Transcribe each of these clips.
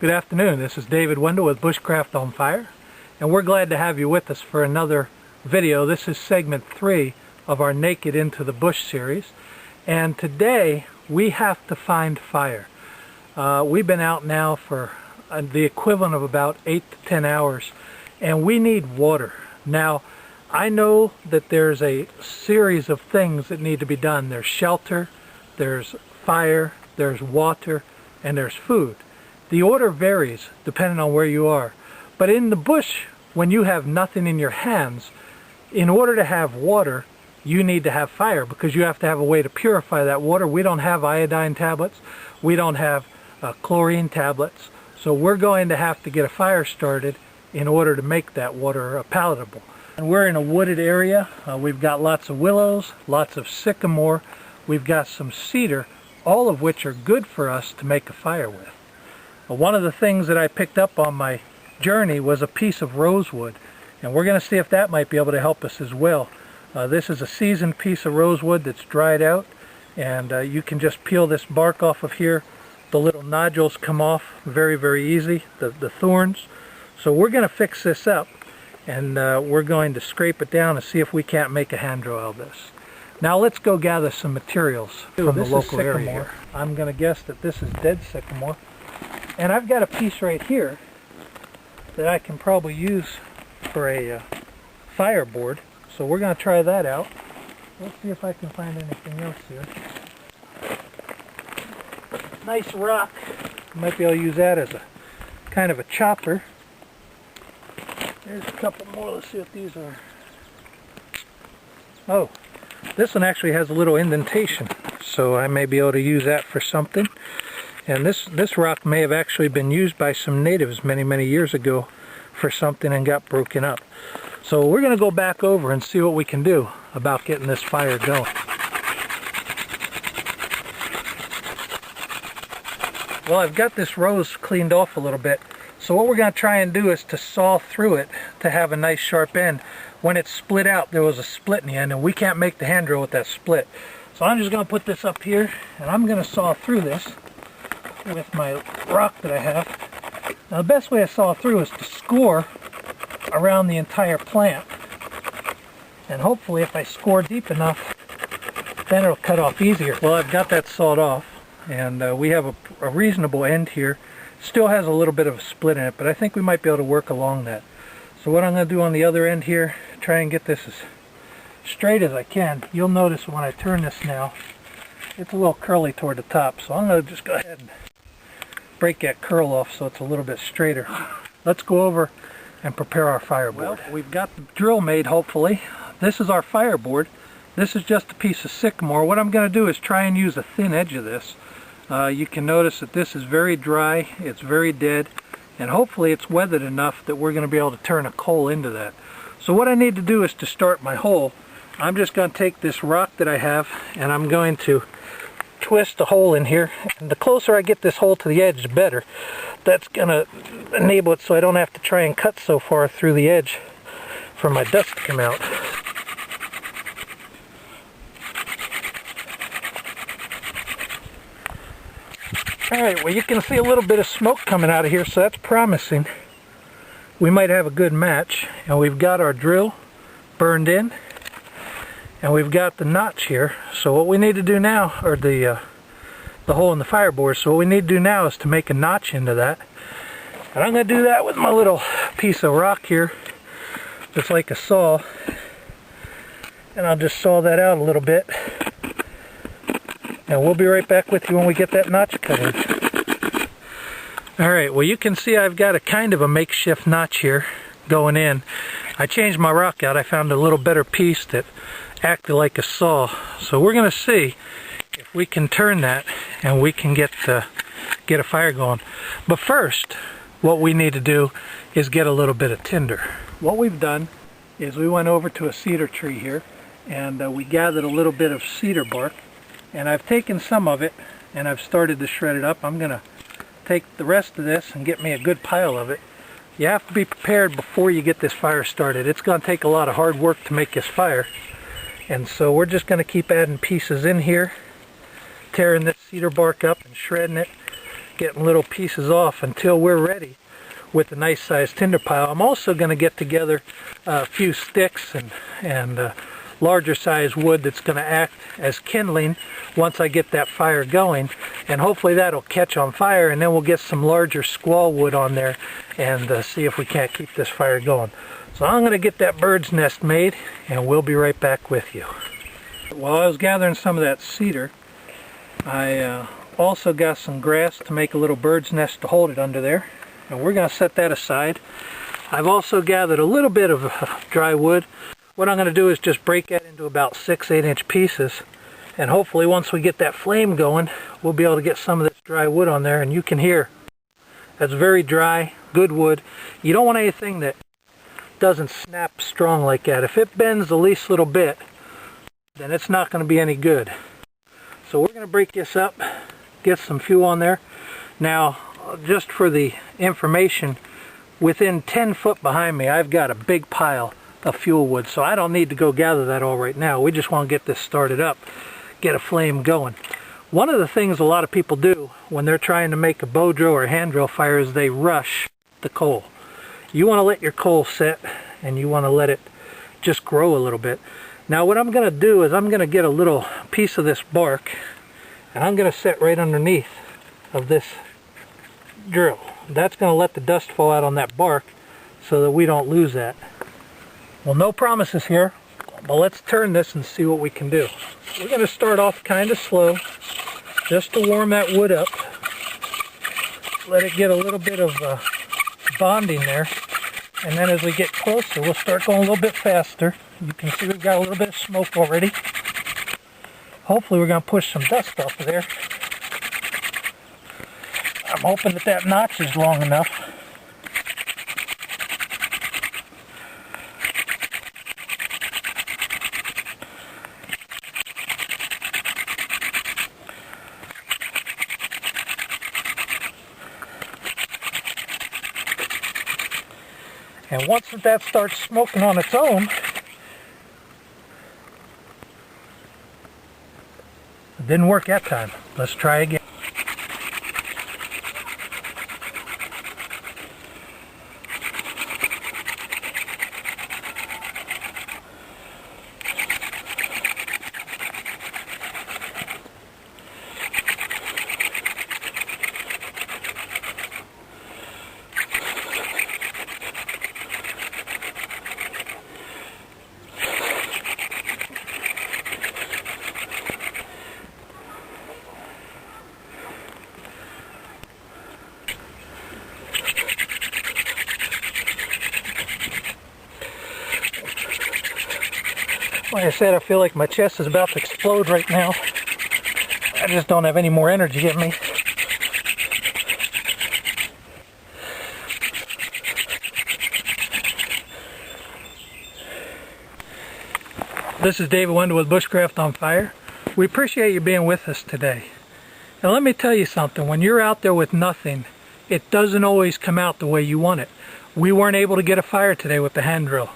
Good afternoon, this is David Wendell with BushcraftOnFire, and we're glad to have you with us for another video. This is segment 3 of our Naked Into the Bush series, and today we have to find fire. We've been out now for the equivalent of about 8 to 10 hours, and we need water. Now, I know that there's a series of things that need to be done. There's shelter, there's fire, there's water, and there's food. The order varies depending on where you are. But in the bush, when you have nothing in your hands, in order to have water, you need to have fire because you have to have a way to purify that water. We don't have iodine tablets. We don't have chlorine tablets. So we're going to have to get a fire started in order to make that water palatable. And we're in a wooded area. We've got lots of willows, lots of sycamore. We've got some cedar, all of which are good for us to make a fire with. One of the things that I picked up on my journey was a piece of rosewood, and we're going to see if that might be able to help us as well. This is a seasoned piece of rosewood that's dried out, and you can just peel this bark off of here. The little nodules come off very, very easy, the thorns. So we're going to fix this up, and we're going to scrape it down and see if we can't make a hand drill out of this. Now let's go gather some materials from the local area here. I'm going to guess that this is dead sycamore. And I've got a piece right here that I can probably use for a fireboard. So we're going to try that out. Let's see if I can find anything else here. Nice rock. Might be able to use that as a kind of a chopper. There's a couple more. Let's see what these are. Oh, this one actually has a little indentation. So I may be able to use that for something. And this rock may have actually been used by some natives many, many years ago for something and got broken up. So we're going to go back over and see what we can do about getting this fire going. Well, I've got this rose cleaned off a little bit. So what we're going to try and do is to saw through it to have a nice sharp end. When it's split out, there was a split in the end, and we can't make the hand drill with that split. So I'm just going to put this up here, and I'm going to saw through this with my rock that I have. Now the best way to saw through is to score around the entire plant, and hopefully if I score deep enough then it'll cut off easier. Well, I've got that sawed off, and we have a reasonable end here. Still has a little bit of a split in it, but I think we might be able to work along that. So what I'm going to do on the other end here, try and get this as straight as I can. You'll notice when I turn this now, it's a little curly toward the top, so I'm going to just go ahead and break that curl off so it's a little bit straighter. Let's go over and prepare our fireboard. Well, we've got the drill made, hopefully. This is our fireboard. This is just a piece of sycamore. What I'm going to do is try and use a thin edge of this. You can notice that this is very dry, it's very dead, and hopefully it's weathered enough that we're going to be able to turn a coal into that. So what I need to do is to start my hole, I'm just going to take this rock that I have and I'm going to twist a hole in here, and the closer I get this hole to the edge, the better. That's going to enable it so I don't have to try and cut so far through the edge for my dust to come out. Alright, well, you can see a little bit of smoke coming out of here, so that's promising. We might have a good match, and we've got our drill burned in. And we've got the notch here. So what we need to do now, or the hole in the fireboard, so what we need to do now is to make a notch into that. And I'm going to do that with my little piece of rock here, just like a saw. And I'll just saw that out a little bit. And we'll be right back with you when we get that notch cut in. Alright, well, you can see I've got a kind of a makeshift notch here going in. I changed my rock out. I found a little better piece that acted like a saw. So we're going to see if we can turn that and we can get a fire going. But first, what we need to do is get a little bit of tinder. What we've done is we went over to a cedar tree here, and we gathered a little bit of cedar bark, and I've taken some of it and I've started to shred it up. I'm going to take the rest of this and get me a good pile of it. You have to be prepared before you get this fire started. It's going to take a lot of hard work to make this fire. And so we're just going to keep adding pieces in here, tearing this cedar bark up and shredding it, getting little pieces off until we're ready with a nice sized tinder pile. I'm also going to get together a few sticks and larger size wood that's going to act as kindling once I get that fire going, and hopefully that'll catch on fire, and then we'll get some larger squaw wood on there and see if we can't keep this fire going. So I'm going to get that bird's nest made, and we'll be right back with you. While I was gathering some of that cedar, I also got some grass to make a little bird's nest to hold it under there, and we're going to set that aside. I've also gathered a little bit of dry wood. What I'm going to do is just break that into about 6 8-inch pieces, and hopefully once we get that flame going, we'll be able to get some of this dry wood on there. And you can hear that's very dry, good wood. You don't want anything that doesn't snap strong like that. If it bends the least little bit, then it's not going to be any good. So we're going to break this up, get some fuel on there. Now, just for the information, within 10 foot behind me, I've got a big pile of fuel wood, so I don't need to go gather that all right now. We just want to get this started up, get a flame going. One of the things a lot of people do when they're trying to make a bow drill or hand drill fire is they rush the coal. You want to let your coal set, and you want to let it just grow a little bit. Now what I'm going to do is I'm going to get a little piece of this bark, and I'm going to set right underneath of this drill. That's going to let the dust fall out on that bark so that we don't lose that. Well, no promises here, but let's turn this and see what we can do. We're going to start off kind of slow, just to warm that wood up. Let it get a little bit of bonding there, and then as we get closer, we'll start going a little bit faster. You can see we've got a little bit of smoke already. Hopefully we're going to push some dust off of there. I'm hoping that that notch is long enough. And once that starts smoking on its own, it didn't work that time. Let's try again. Like I said, I feel like my chest is about to explode right now. I just don't have any more energy in me. This is David Wendell with BushcraftOnFire. We appreciate you being with us today. Now let me tell you something, when you're out there with nothing, it doesn't always come out the way you want it. We weren't able to get a fire today with the hand drill.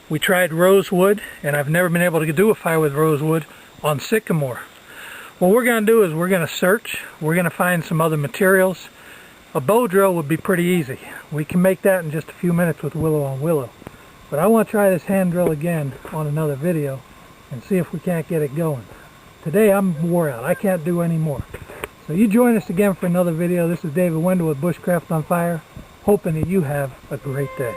We tried rosewood, and I've never been able to do a fire with rosewood on sycamore. What we're going to do is we're going to search, we're going to find some other materials. A bow drill would be pretty easy. We can make that in just a few minutes with willow on willow. But I want to try this hand drill again on another video and see if we can't get it going. Today I'm wore out, I can't do any more. So you join us again for another video. This is David Wendell with BushcraftOnFire, hoping that you have a great day.